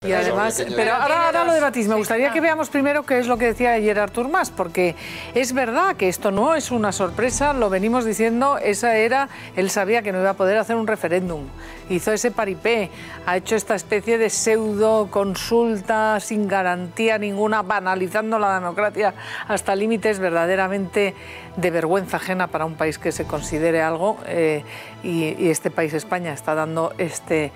Y además, pero ahora lo debatís. Me gustaría que veamos primero qué es lo que decía ayer Artur Mas, porque es verdad que esto no es una sorpresa, lo venimos diciendo, él sabía que no iba a poder hacer un referéndum, hizo ese paripé, ha hecho esta especie de pseudo consulta sin garantía ninguna, banalizando la democracia hasta límites verdaderamente de vergüenza ajena para un país que se considere algo, y este país, España, está dando este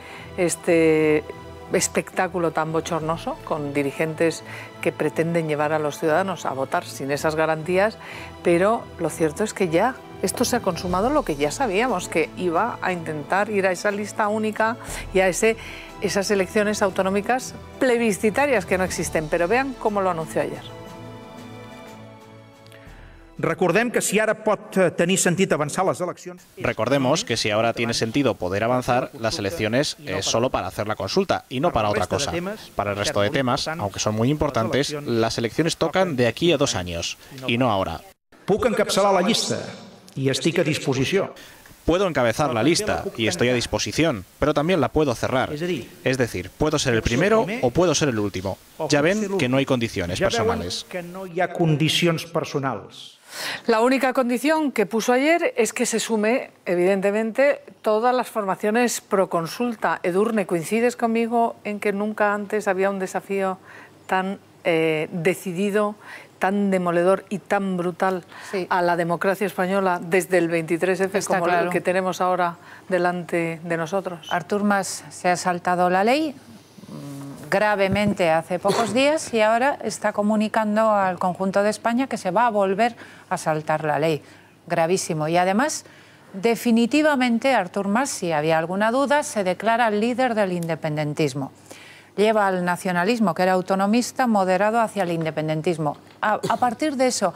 espectáculo tan bochornoso con dirigentes que pretenden llevar a los ciudadanos a votar sin esas garantías, pero lo cierto es que ya esto se ha consumado, lo que ya sabíamos, que iba a intentar ir a esa lista única y a esas elecciones autonómicas plebiscitarias que no existen, pero vean cómo lo anunció ayer. Recordemos que si ahora tiene sentido poder avanzar, las elecciones es solo para hacer la consulta y no para otra cosa. Para el resto de temas, aunque son muy importantes, las elecciones tocan de aquí a 2 años y no ahora. Puc encapçalar la llista i estic a disposició. Puedo encabezar la lista y estoy a disposición, pero también la puedo cerrar. Es decir, puedo ser el primero o puedo ser el último. Ya ven que no hay condiciones personales. Que no hi ha condicions personals. La única condición que puso ayer es que se sume, evidentemente, todas las formaciones pro consulta. Edurne, ¿coincides conmigo en que nunca antes había un desafío tan decidido, tan demoledor y tan brutal a la democracia española desde el 23F como el que tenemos ahora delante de nosotros? Artur Mas se ha saltado la ley gravemente hace pocos días y ahora está comunicando al conjunto de España que se va a volver a saltar la ley. Gravísimo. Y además, definitivamente, Artur Mas, si había alguna duda, se declara líder del independentismo. Lleva al nacionalismo, que era autonomista, moderado hacia el independentismo. A partir de eso,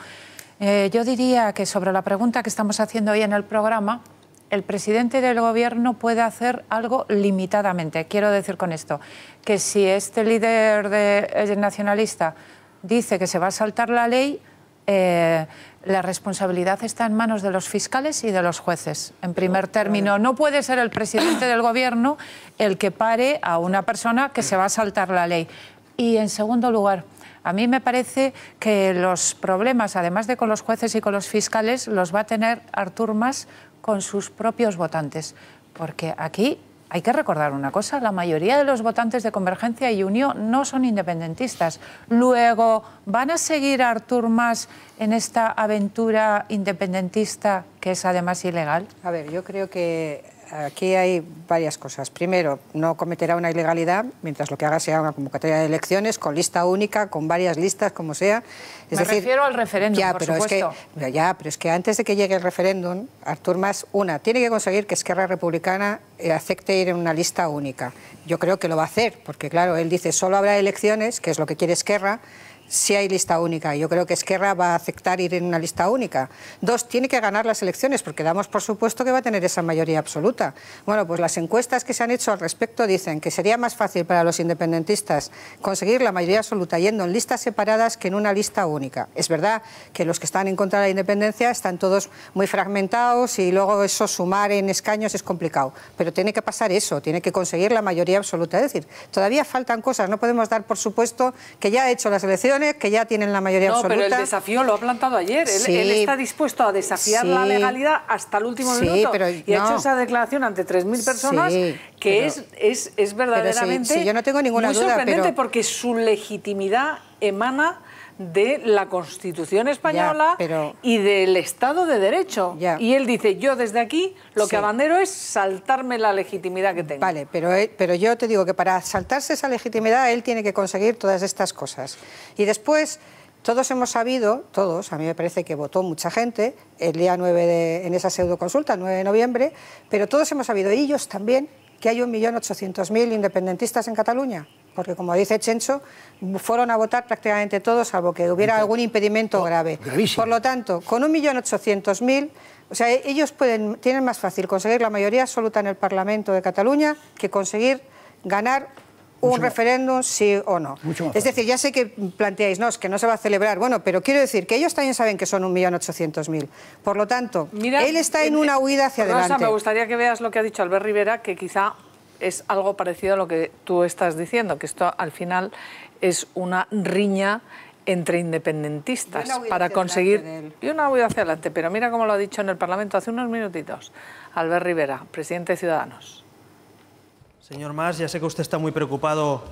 yo diría que sobre la pregunta que estamos haciendo hoy en el programa, el presidente del gobierno puede hacer algo limitadamente. Quiero decir con esto que si este líder nacionalista dice que se va a saltar la ley, la responsabilidad está en manos de los fiscales y de los jueces. En primer término, no puede ser el presidente del gobierno el que pare a una persona que se va a saltar la ley. Y en segundo lugar, a mí me parece que los problemas, además de con los jueces y con los fiscales, los va a tener Artur Mas con sus propios votantes. Porque aquí hay que recordar una cosa, la mayoría de los votantes de Convergencia y Unión no son independentistas. Luego, ¿van a seguir a Artur Mas en esta aventura independentista que es además ilegal? A ver, yo creo que aquí hay varias cosas. Primero, no cometerá una ilegalidad mientras lo que haga sea una convocatoria de elecciones con lista única, con varias listas, como sea. Me refiero al referéndum, por supuesto. Pero es que antes de que llegue el referéndum, Artur Mas, tiene que conseguir que Esquerra Republicana acepte ir en una lista única. Yo creo que lo va a hacer, porque claro, él dice solo habrá elecciones, que es lo que quiere Esquerra, si hay lista única. Yo creo que Esquerra va a aceptar ir en una lista única. 2, tiene que ganar las elecciones, porque damos por supuesto que va a tener esa mayoría absoluta. Bueno, pues las encuestas que se han hecho al respecto dicen que sería más fácil para los independentistas conseguir la mayoría absoluta yendo en listas separadas que en una lista única. Es verdad que los que están en contra de la independencia están todos muy fragmentados y luego eso sumar en escaños es complicado. Pero tiene que pasar eso, tiene que conseguir la mayoría absoluta. Es decir, todavía faltan cosas, no podemos dar por supuesto que ya ha hecho las elecciones, que ya tienen la mayoría absoluta. No, pero el desafío lo ha plantado ayer. Él está dispuesto a desafiar la legalidad hasta el último minuto. Y ha hecho esa declaración ante 3.000 personas que es verdaderamente yo no tengo ninguna muy duda, sorprendente porque su legitimidad emana de la Constitución española y del Estado de Derecho. Y él dice, yo desde aquí lo que abandero es saltarme la legitimidad que tengo. Vale, pero yo te digo que para saltarse esa legitimidad él tiene que conseguir todas estas cosas. Y después, todos hemos sabido, a mí me parece que votó mucha gente el día 9 en esa pseudoconsulta, el 9 de noviembre, pero todos hemos sabido, ellos también, que hay 1.800.000 independentistas en Cataluña. Porque, como dice Chencho, fueron a votar prácticamente todos, salvo que hubiera algún impedimento grave. Gravísimo. Por lo tanto, con 1.800.000, o sea, ellos tienen más fácil conseguir la mayoría absoluta en el Parlamento de Cataluña que conseguir ganar un referéndum, sí o no. Es decir, ya sé que planteáis, no, es que no se va a celebrar. Bueno, pero quiero decir que ellos también saben que son 1.800.000. Por lo tanto, él está en una huida hacia adelante. Me gustaría que veas lo que ha dicho Albert Rivera, que quizá es algo parecido a lo que tú estás diciendo, que esto al final es una riña entre independentistas para conseguir... Y una huida hacia adelante, pero mira cómo lo ha dicho en el Parlamento hace unos minutitos Albert Rivera, presidente de Ciudadanos. Señor Mas, ya sé que usted está muy preocupado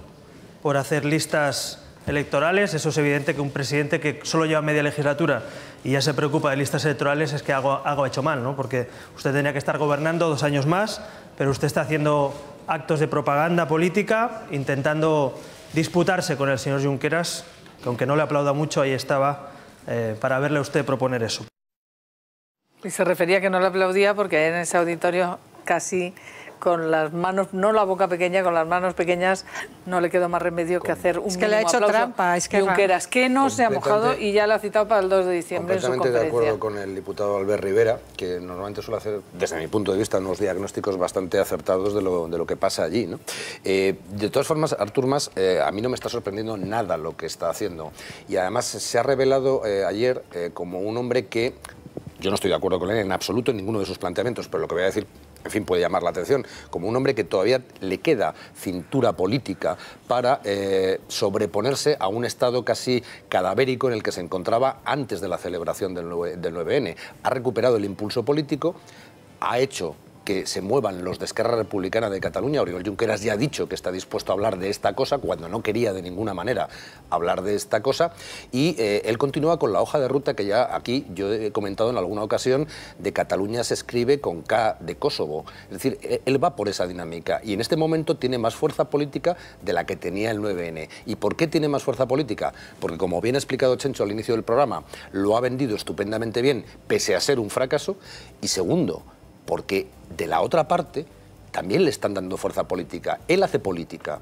por hacer listas electorales. Eso es evidente que un presidente que solo lleva media legislatura y ya se preocupa de listas electorales es que algo ha hecho mal, ¿no? Porque usted tenía que estar gobernando 2 años más, pero usted está haciendo actos de propaganda política, intentando disputarse con el señor Junqueras, que aunque no le aplauda mucho, ahí estaba para verle a usted proponer eso. Y se refería a que no le aplaudía porque en ese auditorio casi con las manos, no la boca pequeña, con las manos pequeñas no le quedó más remedio que hacer un Es que le ha hecho trampa, es que Junqueras, que no se ha mojado y ya lo ha citado para el 2 de diciembre en su conferencia. Completamente de acuerdo con el diputado Albert Rivera, que normalmente suele hacer, desde mi punto de vista, unos diagnósticos bastante acertados de lo que pasa allí, ¿no? De todas formas, Artur Mas, a mí no me está sorprendiendo nada lo que está haciendo. Y además se ha revelado ayer como un hombre que, yo no estoy de acuerdo con él en absoluto en ninguno de sus planteamientos, pero lo que voy a decir, en fin, puede llamar la atención, como un hombre que todavía le queda cintura política para sobreponerse a un estado casi cadavérico en el que se encontraba antes de la celebración del 9N. Ha recuperado el impulso político, ha hecho que se muevan los de Esquerra Republicana de Cataluña. Oriol Junqueras ya ha dicho que está dispuesto a hablar de esta cosa cuando no quería de ninguna manera hablar de esta cosa, y él continúa con la hoja de ruta que ya aquí yo he comentado en alguna ocasión, de Cataluña se escribe con K de Kosovo. Es decir, él va por esa dinámica y en este momento tiene más fuerza política de la que tenía el 9N. ¿Y por qué tiene más fuerza política? Porque, como bien ha explicado Chencho al inicio del programa, lo ha vendido estupendamente bien pese a ser un fracaso, y segundo, porque de la otra parte también le están dando fuerza política. Él hace política.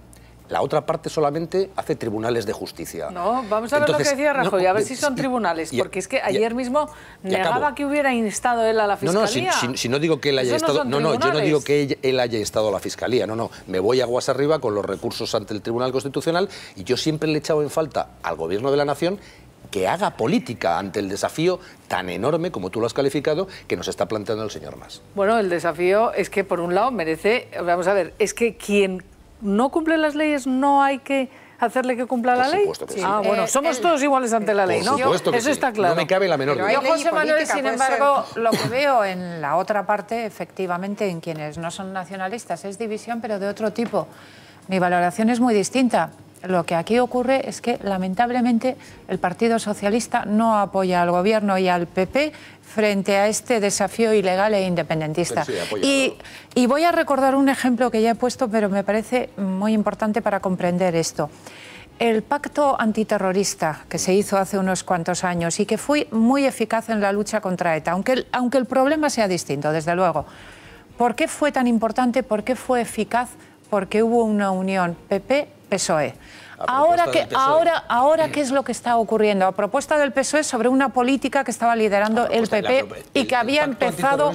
La otra parte solamente hace tribunales de justicia. No, vamos a ver lo que decía Rajoy, a ver si son tribunales, porque es que ayer mismo negaba que hubiera instado él a la Fiscalía. No, si no digo que él haya estado... No, yo no digo que él haya estado a la Fiscalía, no, me voy aguas arriba con los recursos ante el Tribunal Constitucional, y yo siempre le he echado en falta al Gobierno de la Nación que haga política ante el desafío tan enorme, como tú lo has calificado, que nos está planteando el señor Mas. Bueno, el desafío es que, por un lado, merece... Vamos a ver, es que quien no cumple las leyes no hay que hacerle que cumpla la ley. Por supuesto que sí. Ah, bueno, somos todos iguales ante la ley, ¿no? Por supuesto que eso está claro. No me cabe la menor duda. Yo, José Manuel, sin embargo, lo que veo en la otra parte, efectivamente, en quienes no son nacionalistas, es división, pero de otro tipo. Mi valoración es muy distinta. Lo que aquí ocurre es que, lamentablemente, el Partido Socialista no apoya al Gobierno y al PP frente a este desafío ilegal e independentista. Sí, y voy a recordar un ejemplo que ya he puesto, pero me parece muy importante para comprender esto. El pacto antiterrorista que se hizo hace unos cuantos años y que fue muy eficaz en la lucha contra ETA, aunque el problema sea distinto, desde luego. ¿Por qué fue tan importante? ¿Por qué fue eficaz? Porque hubo una unión PP-PSOE. Ahora, ¿qué es lo que está ocurriendo? A propuesta del PSOE sobre una política que estaba liderando el PP y que había empezado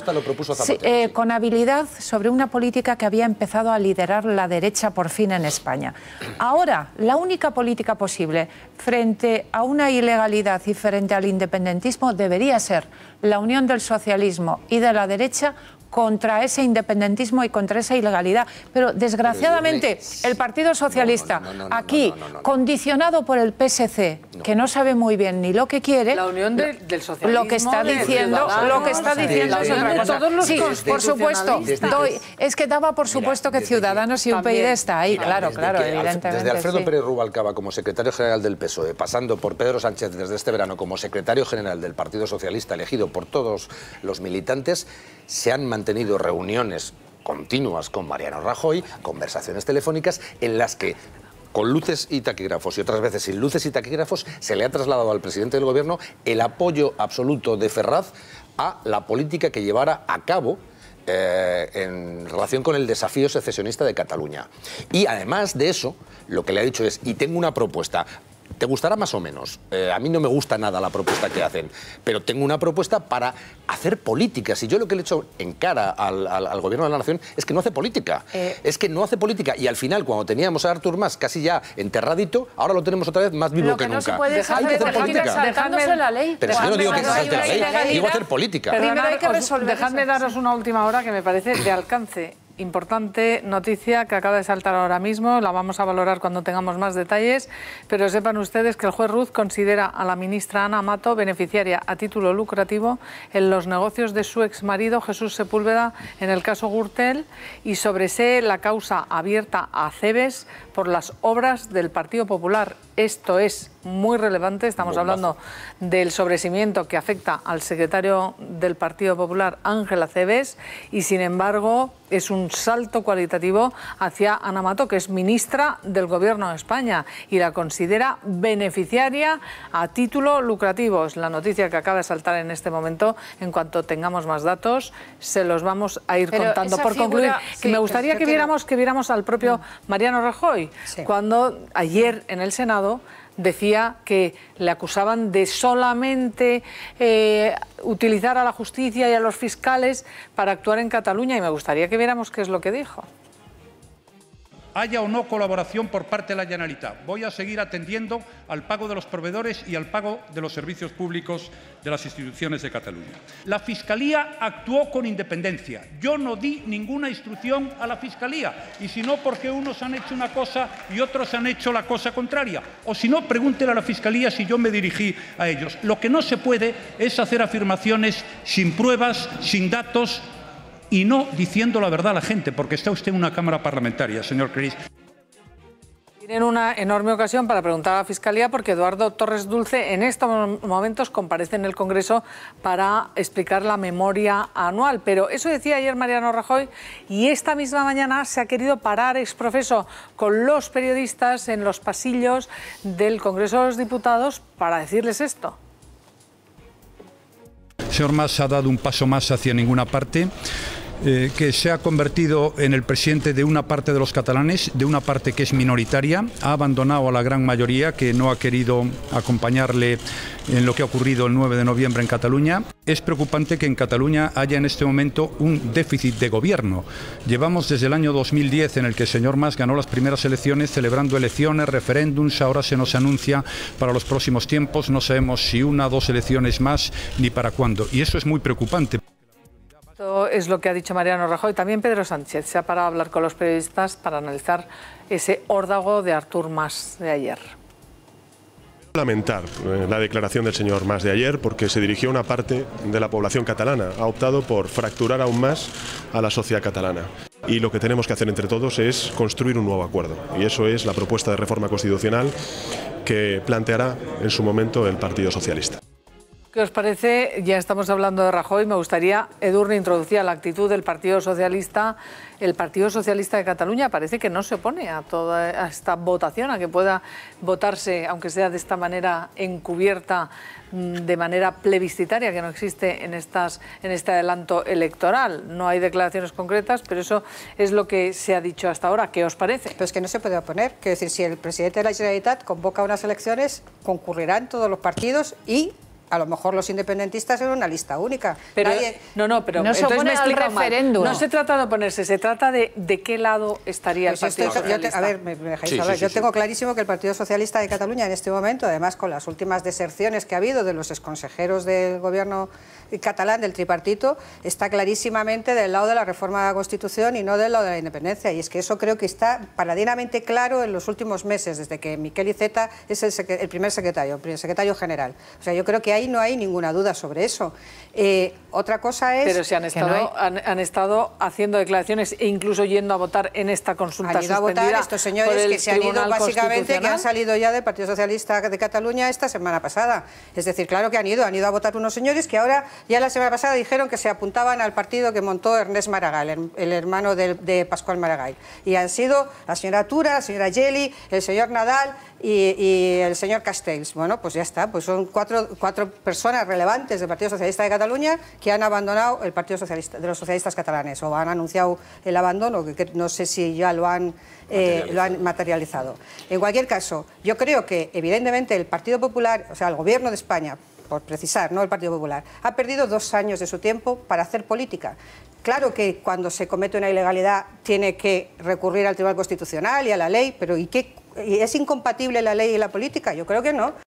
con habilidad, sobre una política que había empezado a liderar la derecha por fin en España. Ahora, la única política posible frente a una ilegalidad y frente al independentismo debería ser la unión del socialismo y de la derecha contra ese independentismo y contra esa ilegalidad. Pero, desgraciadamente, el Partido Socialista, aquí, condicionado por el PSC, que no sabe muy bien ni lo que quiere, la unión del socialismo, lo que está diciendo es otra cosa. Sí, por supuesto, es que daba por supuesto que Ciudadanos y UPyD está ahí, claro, evidentemente. Desde Alfredo Pérez Rubalcaba como secretario general del PSOE, pasando por Pedro Sánchez desde este verano como secretario general del Partido Socialista, elegido por todos los militantes, se han mantenido reuniones continuas con Mariano Rajoy, conversaciones telefónicas en las que, con luces y taquígrafos y otras veces sin luces y taquígrafos, se le ha trasladado al presidente del Gobierno el apoyo absoluto de Ferraz a la política que llevara a cabo en relación con el desafío secesionista de Cataluña. Y además de eso, lo que le ha dicho es, y tengo una propuesta. ¿Te gustará más o menos? A mí no me gusta nada la propuesta que hacen, pero tengo una propuesta para hacer políticas. Y yo lo que le he hecho en cara al Gobierno de la Nación es que no hace política. Es que no hace política. Y al final, cuando teníamos a Artur Mas casi ya enterradito, ahora lo tenemos otra vez más vivo que nunca. No se puede hacer política. Dejándose la ley. Pero si yo no digo que se salte la ley, digo hacer política. Dejadme daros una última hora que me parece de alcance importante noticia que acaba de saltar ahora mismo, la vamos a valorar cuando tengamos más detalles, pero sepan ustedes que el juez Ruz considera a la ministra Ana Mato beneficiaria a título lucrativo en los negocios de su exmarido Jesús Sepúlveda en el caso Gürtel y sobresee la causa abierta a Cebes por las obras del Partido Popular. Esto es muy relevante, estamos hablando del sobreseimiento que afecta al secretario del Partido Popular, Ángel Acebes, y sin embargo es un salto cualitativo hacia Ana Mato, que es ministra del Gobierno de España y la considera beneficiaria a título lucrativo. Es la noticia que acaba de saltar en este momento. En cuanto tengamos más datos, se los vamos a ir contando. Por concluir, sí, me gustaría que viéramos al propio Mariano Rajoy, cuando ayer en el Senado decía que le acusaban de solamente utilizar a la justicia y a los fiscales para actuar en Cataluña, y me gustaría que viéramos qué es lo que dijo. Haya o no colaboración por parte de la Generalitat, voy a seguir atendiendo al pago de los proveedores y al pago de los servicios públicos de las instituciones de Cataluña. La Fiscalía actuó con independencia. Yo no di ninguna instrucción a la Fiscalía. Y si no, porque unos han hecho una cosa y otros han hecho la cosa contraria. O si no, pregúntele a la Fiscalía si yo me dirigí a ellos. Lo que no se puede es hacer afirmaciones sin pruebas, sin datos, y no diciendo la verdad a la gente, porque está usted en una Cámara parlamentaria, señor Cris. Tienen una enorme ocasión para preguntar a la Fiscalía, porque Eduardo Torres Dulce en estos momentos comparece en el Congreso para explicar la memoria anual. Pero eso decía ayer Mariano Rajoy, y esta misma mañana se ha querido parar exprofeso con los periodistas en los pasillos del Congreso de los Diputados para decirles esto. El señor Mas ha dado un paso más hacia ninguna parte. Que se ha convertido en el presidente de una parte de los catalanes, de una parte que es minoritaria, ha abandonado a la gran mayoría que no ha querido acompañarle en lo que ha ocurrido el 9 de noviembre en Cataluña. Es preocupante que en Cataluña haya en este momento un déficit de gobierno. Llevamos desde el año 2010, en el que el señor Mas ganó las primeras elecciones, celebrando elecciones, referéndums, ahora se nos anuncia para los próximos tiempos, no sabemos si una o dos elecciones más ni para cuándo, y eso es muy preocupante. Esto es lo que ha dicho Mariano Rajoy. También Pedro Sánchez se ha parado a hablar con los periodistas para analizar ese órdago de Artur Mas de ayer. Lamentar la declaración del señor Mas de ayer, porque se dirigió a una parte de la población catalana. Ha optado por fracturar aún más a la sociedad catalana. Y lo que tenemos que hacer entre todos es construir un nuevo acuerdo. Y eso es la propuesta de reforma constitucional que planteará en su momento el Partido Socialista. ¿Qué os parece? Ya estamos hablando de Rajoy. Me gustaría, Edurne, introducir la actitud del Partido Socialista. El Partido Socialista de Cataluña parece que no se opone a toda esta votación, a que pueda votarse, aunque sea de esta manera encubierta, de manera plebiscitaria, que no existe en este adelanto electoral. No hay declaraciones concretas, pero eso es lo que se ha dicho hasta ahora. ¿Qué os parece? Pues que no se puede oponer. Quiero decir, si el presidente de la Generalitat convoca unas elecciones, concurrirán todos los partidos y a lo mejor los independentistas en una lista única. Pero, pero no se opone al referéndum. No se trata de oponerse, se trata de qué lado estaría el Partido Socialista. A ver, me dejáis hablar. Yo tengo clarísimo que el Partido Socialista de Cataluña en este momento, además con las últimas deserciones que ha habido de los exconsejeros del gobierno catalán, del tripartito, está clarísimamente del lado de la reforma de la Constitución y no del lado de la independencia. Y es que eso creo que está paladinamente claro en los últimos meses, desde que Miquel Iceta es el primer secretario general. O sea, yo creo que ahí no hay ninguna duda sobre eso. Otra cosa es... Pero se han estado haciendo declaraciones e incluso yendo a votar en esta consulta suspendida. Han ido a votar estos señores que se han ido básicamente, que han salido ya del Partido Socialista de Cataluña esta semana pasada. Es decir, claro que han ido a votar unos señores que ahora, ya la semana pasada dijeron que se apuntaban al partido que montó Ernest Maragall, el hermano de Pascual Maragall. Y han sido la señora Tura, la señora Geli, el señor Nadal y el señor Castells. Bueno, pues ya está, pues son cuatro personas relevantes del Partido Socialista de Cataluña que han abandonado el Partido Socialista, de los socialistas catalanes, o han anunciado el abandono, que no sé si ya lo han materializado. En cualquier caso, yo creo que evidentemente el Partido Popular, o sea, el Gobierno de España, por precisar, no el Partido Popular, ha perdido 2 años de su tiempo para hacer política. Claro que cuando se comete una ilegalidad tiene que recurrir al Tribunal Constitucional y a la ley, pero ¿y es incompatible la ley y la política? Yo creo que no.